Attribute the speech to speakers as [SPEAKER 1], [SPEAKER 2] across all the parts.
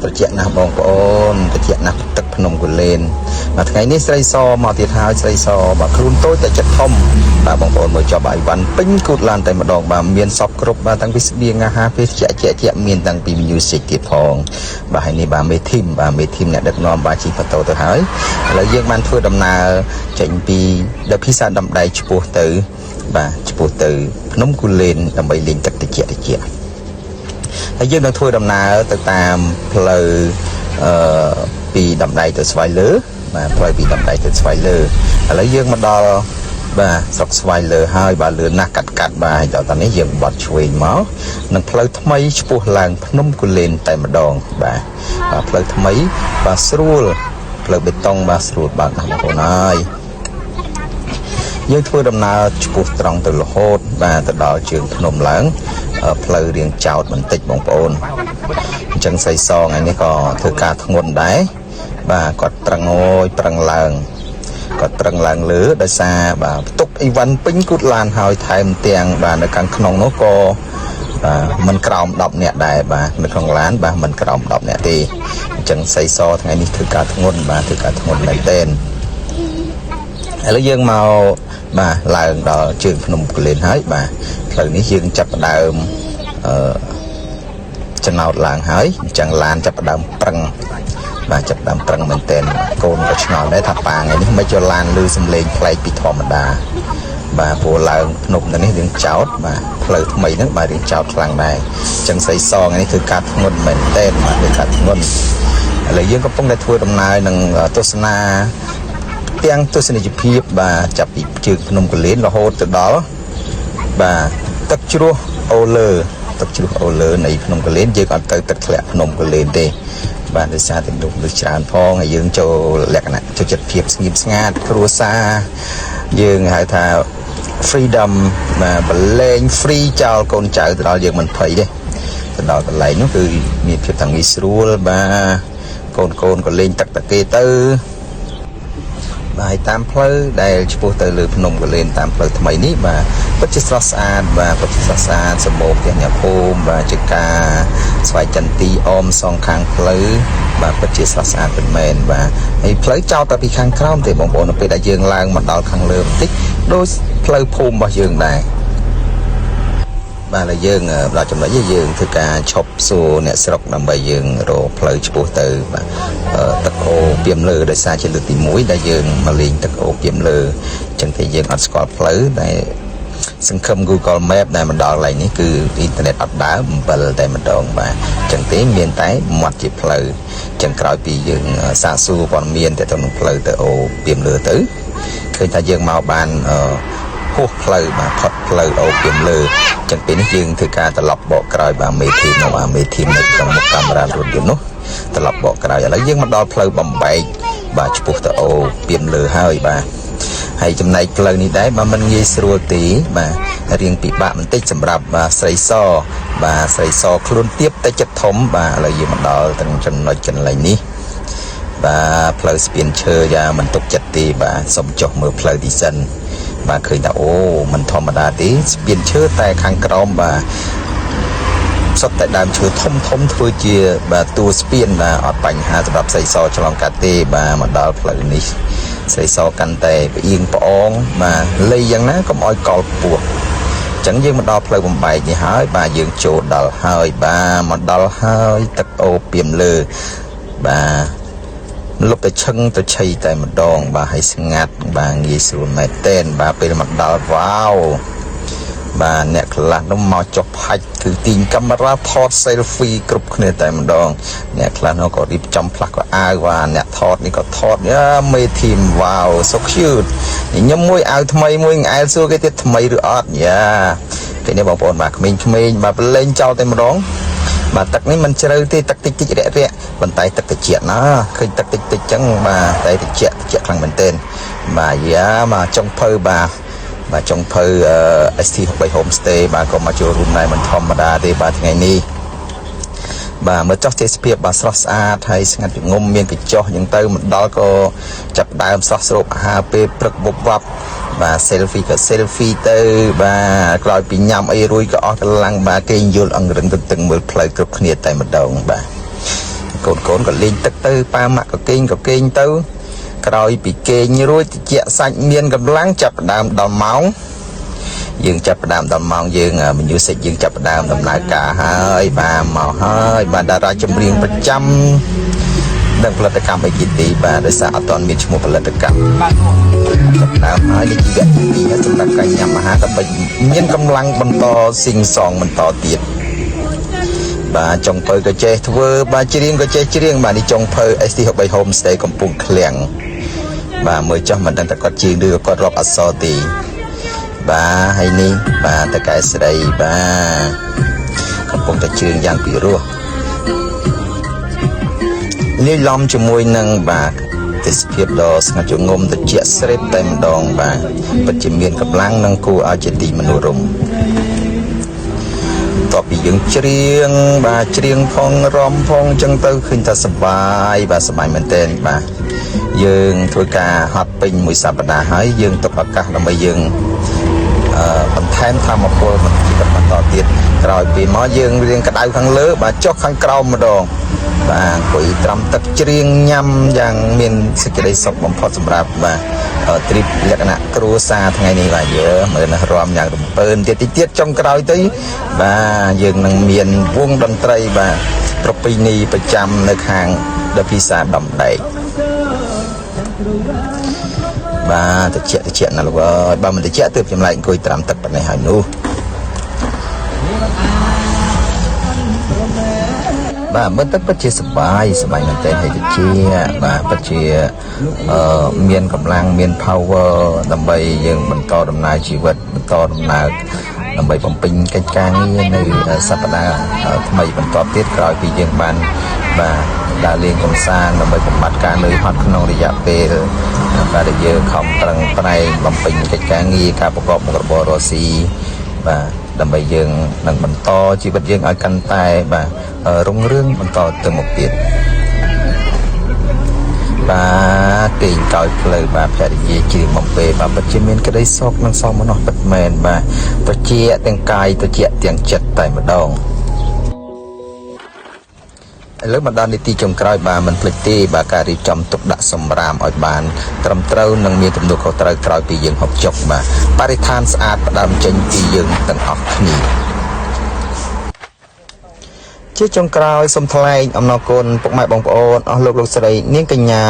[SPEAKER 1] ត្រជាក់ណាស់បងប្អូនត្រជាក់ណាស់ទឹកភ្នំគូលែនបាទថ្ងៃនេះស្រីសមកទៀតហើយស្រីសបាទខ្លួនតូចតែចិត្តធំបាទបងប្អូនមើលចប់ឲ្យវ៉ាន់ពេញគូតឡានតែម្ដងបាទមានសពគ្រប់បាទតាំងពីស្បៀងអាហារពេលជាមានតាំងពី music ទៀតផងបាទហើយនេះបាទមេធីមអ្នកដឹកនាំបាទជិះម៉ូតូទៅហើយឥឡូវយើងបានធ្វើដំណើរចេញពីដល់ភាសាដំដៃឆ្ពោះទៅភ្នំគូលែនដើម្បីលេងទឹកត្រជាក់ហើយយើងនឹងធ្វើដំណើរទៅតាមផ្លូវពីដំដៃទៅស្វាយលើបាទផ្លូវពីដំដៃទៅស្វាយលើឥឡូវយើងមកដល់បាទស្រុកស្វាយលើហើយបាទលឿនណាស់កាត់បាទដល់តនេះយើងបត់ឆ្វេងមកនឹងផ្លូវថ្មីឆ្ពោះឡើងភ្នំគូលែនតែម្ដងបាទផ្លូវថ្មីបាទស្រួលផ្លូវបេតុងបាទស្រួលបាទណាស់បងប្អូនហើយយើងធ្វើដំណើរឆ្ពោះត្រង់ទៅរហូតបាទទៅដល់ជើងភ្នំឡើងផ្លូវរៀងចោតបន្តិចបងប្អូនអញ្ចឹងសៃសងថ្ងៃនេះក៏ធ្វើការធ្ងន់ដែរបាទគាត់ប្រឹងឡើងលើដោយសារបាទផ្ទុកអីវ៉ាន់ពេញគូតឡានហើយថែមទាំងបាទនៅខាងក្នុងនោះក៏មិនក្រោម10នាក់ដែរបាទនៅក្នុងឡានបាទមិនក្រោម10នាក់ទេអញ្ចឹងសៃសថ្ងៃនេះធ្វើការធ្ងន់មែនទែនឥឡូវយើងមកបាទឡើងដល់ជើងភ្នំគូលែនហើយបាទផ្លូវនេះយើងចាប់ផ្ដើមចំណោតឡើងហើយអញ្ចឹងឡានចាប់ផ្ដើមប្រឹងមែនទែនកូនក៏ឆ្ងល់ដែរថាប៉ាថ្ងៃនេះមិនចូលឡានលឺសំឡេងប្លែកពីធម្មតាបាទព្រោះឡើងភ្នំនេះរៀងចោតបាទផ្លូវថ្មីហ្នឹងបាទរៀងចោតខ្លាំងដែរអញ្ចឹងសៃសងនេះគឺការធ្ងន់មែនទែនបាទគឺការធ្ងន់ឥឡូវយើងកំពុងតែធ្វើដំណើរនឹងទស្សនាទាំងទស្សនីយភាពបាទចាប់ពីជើងភ្នំគូលែនរហូតទៅដល់បាទទឹកជ្រោះអូលើនៃភ្នំគូលែនយើងអត់ទៅទឹកធ្លាក់ភ្នំគូលែនទេបាទដោយសារតែលោកលើច្រើនផងហើយយើងចូលលក្ខណៈចូលចិត្តភាពស្ងៀមស្ងាត់គ្រួសារយើងហៅថា freedom បាទបលែង free ចោលកូនចៅទៅដល់យើងមិនភ័យទេទៅដល់កន្លែងនោះគឺមានភាពតាំងងាយស្រួលបាទកូនក៏លេងទឹកតាគេទៅបាទតាមផ្លូវដែលឆ្ពោះទៅលើភ្នំគូលែនតាមផ្លូវថ្មីនេះបាទពិតជាស្រស់ស្អាតសម្បូរផ្ទះអ្នកភូមិបាទជាការស្វ័យចន្ទីអមសងខាងផ្លូវបាទពិតជាស្រស់ស្អាតពិតមែនបាទហើយផ្លូវចោតតែពីខាងក្រោមទេបងប្អូននៅពេលដែលយើងឡើងមកដល់ខាងលើបន្តិចដូចផ្លូវភូមិរបស់យើងដែរបាទហើយយើងដល់ចំណុចនេះយើងធ្វើការឈប់សួរអ្នកស្រុកដើម្បីយើងរកផ្លូវឆ្ពោះទៅបាទទឹកអូពីមលើដោយសារជាលើកទី1ដែលយើងមកលេងទឹកអូពីមលើអញ្ចឹងតែយើងអត់ស្គាល់ផ្លូវតែសង្ឃឹម Google Map ដែលមកដល់កន្លែងនេះគឺអ៊ីនធឺណិតអត់ដើរអំបិលតែម្ដងបាទអញ្ចឹងទេមានតែមាត់ជាផ្លូវអញ្ចឹងក្រោយពីយើងសាកសួរព័ត៌មានទៅក្នុងផ្លូវទៅអូពីមលើទៅឃើញថាយើងមកបានហួសផ្លូវបាទផុតផ្លូវអូពីមលើអញ្ចឹងពេលនេះយើងធ្វើការត្រឡប់បកក្រោយបាទមេធីមនៅក្នុងមុខកាមេរ៉ារថយន្តនោះត្រឡប់បកក្រោយឥឡូវយើងមកដល់ផ្លូវបំបែកបាទឆ្ពោះទៅអូពីមលើហើយបាទហើយចំណែកផ្លូវនេះដែរបាទมันងាយស្រួលទេបាទរៀងពិបាកបន្តិចសម្រាប់បាទស្រីសខ្លួនទៀបតែចិត្តធំបាទឥឡូវយើងមកដល់ទាំងចំណុចកន្លែងនេះបាទផ្លូវស្ពានឈើយ៉ាងមិនទុកចិត្តទេបាទសុំចុះមើលផ្លូវទីសិនបាទឃើញថាអូមិនធម្មតាទេស្ពានឈើតែខាងក្រោមបាទសុទ្ធតែដើមឈើធំធ្វើជាបាទតួស្ពានបាទអត់បញ្ហាសម្រាប់ស្រីសឆ្លងកាត់ទេបាទមកដល់ផ្លូវនេះស្រីសកាន់តែផ្អៀងផ្អងបាទលៃយ៉ាងណាកុំឲ្យកលពោះអញ្ចឹងយើងមកដល់ផ្លូវបំបែកនេះហើយបាទយើងចូលដល់ហើយបាទមកដល់ហើយទឹកអូពីមលើបាទលុបតែឈឹងទៅឆៃតែម្ដងបាទឲ្យស្ងាត់បាទងាយស្រួលមែនទែនបាទពេលមកដល់វ៉ាវបាទអ្នកខ្លះនោះមកចុះផាច់គឺទាញកាមេរ៉ាថត selfie គ្រប់គ្នាតែម្ដងអ្នកខ្លះនោះក៏រៀបចំផ្លាស់ក៏អាវបាទអ្នកថតនេះក៏ថតមេធីមវ៉ាវ so cute ខ្ញុំមួយអាវថ្មីមួយអែលសួរគេទៀតថ្មីឬអត់គេនេះបងប្អូនបាទក្មេងៗបាទប្រឡែងចោលតែម្ដងបាទទឹកនេះមិនជ្រៅទេទឹកតិចរាក់ប៉ុន្តែទឹកត្រជាក់ណាឃើញទឹកតិចចឹងបាទតែត្រជាក់ខ្លាំងមែនទែនបាទមកចុងភៅបាទចុងភៅ ST63 Homestay បាទក៏មកចូលរួមដែរមិនធម្មតាទេបាទថ្ងៃនេះបាទមើលចោះទេសភាពបាទស្រស់ស្អាតហើយស្ងាត់ងំមានកញ្ចុះអញ្ចឹងទៅមកដល់ក៏ចាប់ដើមស្រស់ស្រូបអាហារពេលព្រឹកវប់វាប់បាទ selfie ទៅបាទក្រោយពីញ៉ាំអីរួយក៏អស់កម្លាំងបាទគេយល់អង្រឹងទន្ទឹងមើលផ្លូវគ្រប់គ្នាតែម្ដងបាទ កូនក៏លេងទឹកទៅប៉ាម៉ាក់ក៏គេងទៅក្រោយពីគេងរួចតិចសាច់មានកម្លាំងចាប់ផ្ដើមដល់ម៉ោងយើងចាប់ផ្ដើមដល់ម៉ោងយើងmusic យើងចាប់ផ្ដើមដំណើរការហើយបាទមកហើយបាទតារាចម្រៀងប្រចាំដល់ផលិតកម្ម AGT បាទដោយសារអត់ទាន់មានឈ្មោះផលិតកម្មចាប់ផ្ដើមហើយនេះជាវគ្គទី2សម្រាប់ការញ៉ាំអាហារដើម្បីមានកម្លាំងបន្តស៊ីងសងបន្តទៀតបាទចុងភៅក៏ចេះធ្វើបាទច្រៀងក៏ចេះច្រៀងបាទនេះចុងភៅ ST63 Homestay កំពង់ឃ្លាំងបាទមើលចុះមិនដឹងតែគាត់ច្រៀងឬក៏គាត់រាប់អក្សរទេបាទហើយនេះបាទតកែស្រីបាទកំពុងតែច្រៀងយ៉ាងពិរោះលាយឡំជាមួយនឹងបាទទេសភាពដ៏ស្ងាត់ជ្រងំត្រជាក់ស្រេបតែម្ដងបាទពិតជាមានកម្លាំងនិងគួរឲ្យជាទីមនោរម្យតបពីយើងច្រៀងបាទច្រៀងផងរំផងអញ្ចឹងទៅឃើញថាសប្បាយបាទសប្បាយមែនទែនបាទយើងធ្វើការហត់ពេញមួយសប្តាហ៍ហើយយើងទុកឱកាសដើម្បីយើងបន្ថែមធម៌ពលជីវិតបន្តទៀតក្រោយពីមកយើងរៀងក្តៅខាងលើបាទចុះខាងក្រោមម្ដងបាទអង្គុយត្រាំទឹកច្រៀងញ៉ាំយ៉ាងមានសេចក្តីសុខបំផុតសម្រាប់បាទទ្រីបលក្ខណៈគ្រួសារថ្ងៃនេះបាទយើងមើលណារំយ៉ាងរំពើនទៀតចុងក្រោយទៅបាទយើងនឹងមានវងតន្ត្រីបាទប្រពៃណីប្រចាំនៅខាងដពិសាដំដែកបាទតិចណាលោកអើយបើមិនតិចទើបចម្លែកអង្គុយត្រាំទឹកប៉ុណ្ណេះហើយនោះបាទមើលទឹកពិតជាសប្បាយមែនទែនហើយតិចបាទពិតជាមានកម្លាំងមាន power ដើម្បីយើងបន្តដំណើរជីវិតបន្តដំណើរដើម្បីបំពេញកិច្ចការងារនៅសប្តាហ៍ថ្មីបន្តទៀតក្រោយពីយើងបានបាទដើរលេងកម្សាន្តដើម្បីបំបត្តិការនឿយហត់ក្នុងរយៈពេលបាទដែលយើងខំប្រឹងប្រែងបំពេញកិច្ចការងារការប្រកបមុខរបររកស៊ីបាទដើម្បីយើងនឹងបន្តជីវិតយើងឲ្យកាន់តែបាទរុងរឿងបន្តទៅមុខទៀតបាទគេងកោយផ្លូវបាទភរិយាជាបំពេបាទពិតជាមានក្តីសុខនិងសោមនស្សពិតមែនបាទត្រជាទាំងកាយត្រជាទាំងចិត្តតែម្ដងឥឡូវមកដល់នីតិចុងក្រោយបាទមិនភ្លេចទេបាទការរៀបចំទុកដាក់សម្រាមឲ្យបានត្រឹមត្រូវនិងមានទំនួលខុសត្រូវក្រោយពីយើងហូបចុកបាទបរិស្ថានស្អាតផ្ដើមចេញពីយើងទាំងអស់គ្នាជាចុងក្រោយសូមថ្លែងអំណរគុណពុកម៉ែបងប្អូនអស់លោកស្រីនាងកញ្ញា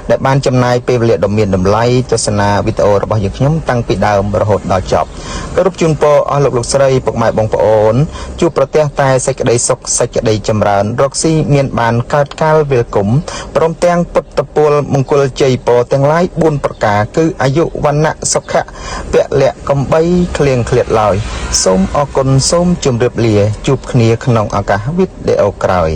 [SPEAKER 1] ដែលបានចំណាយពេលវេលាដ៏មានតម្លៃទស្សនាវីដេអូរបស់យើងខ្ញុំតាំងពីដើមរហូតដល់ចប់គោរពជូនពរអស់លោកស្រីពុកម៉ែបងប្អូនជួបប្រទះតែសេចក្តីសុខសេចក្តីចម្រើនរកស៊ីមានបានកើតកាលវាលគុំព្រមទាំងពុទ្ធពលមង្គលជ័យពរទាំងឡាយ4ប្រការគឺអាយុវណ្ណៈសុខៈពលៈកំបីឃ្លៀងឃ្លាតឡើយសូមអរគុណសូមជម្រាបលាជួបគ្នាក្នុងឱកាសវីដេអូក្រោយ